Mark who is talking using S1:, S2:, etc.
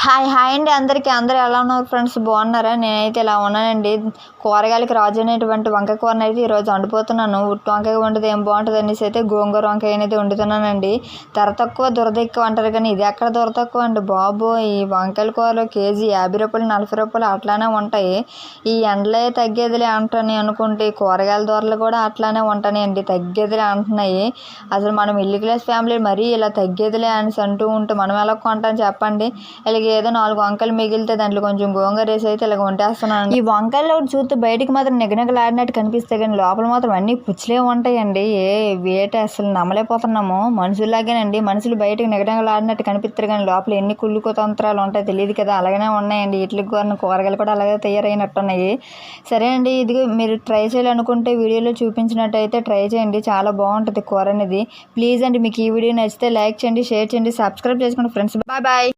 S1: Hi అండి అందరికీ. అందరూ ఎలా ఉన్నారు ఫ్రెండ్స్? బాగున్నారా? నేనైతే ఇలా ఉన్నానండి. కూరగాయలకి రాజు అనేటువంటి వంకాయ కూరని అయితే ఈరోజు వండిపోతున్నాను. ఉట్టు వంకాయ వండితే ఏం బాగుంటుంది అనేసి అయితే గోంగూర వంకాయ అనేది వండుతున్నానండి. ధర తక్కువ దురద ఎక్కువ అంటారు కానీ ఇది ఎక్కడ ధర తక్కువ అండి బాబు. ఈ వంకాయల కూరలో కేజీ 50 రూపాయలు 40 రూపాయలు అట్లానే ఉంటాయి. ఈ ఎండలే తగ్గేదిలే అంటాను అనుకుంటే కూరగాయల ధరలు కూడా అట్లానే ఉంటాయండి, తగ్గేదిలే అంటున్నాయి. అసలు మనం మిడిల్ క్లాస్ ఫ్యామిలీ మరీ ఇలా తగ్గేదిలే అని అంటూ ఉంటే మనం ఎలా కొంటాం చెప్పండి? ఇలాగ ఏదో 4 వంకాయలు మిగిలితే దాంట్లో కొంచెం గోంగూర వేసి అయితే ఇలాగ వంటేస్తున్నాను. ఈ వంకాయలు చూస్తే బయటికి మాత్రం నిగనిగలాడినట్టు కనిపిస్తాయి కానీ లోపల మాత్రం అన్ని పుచ్చులే ఉంటాయండి. వేట అసలు నమ్మలేకపోతున్నాము. మనుషుల్లాగేనండి, మనుషులు బయటకు నిగనిగలాడినట్టు కనిపిస్తారు కానీ లోపల ఎన్ని కుళ్ళు కుతంత్రాలు ఉంటాయి తెలియదు కదా. అలాగనే ఉన్నాయండి ఇడ్లీకి కూరగాయలు కూడా అలాగే తయారైనట్టున్నాయి. సరే అండి, ఇదిగో మీరు ట్రై చేయాలనుకుంటే వీడియోలో చూపించినట్టయితే ట్రై చేయండి, చాలా బాగుంటుంది కూర అనేది. ప్లీజ్ అండి, మీకు ఈ వీడియో నచ్చితే లైక్ చేయండి, షేర్ చేయండి, సబ్స్క్రైబ్ చేసుకోండి ఫ్రెండ్స్. బాయ్.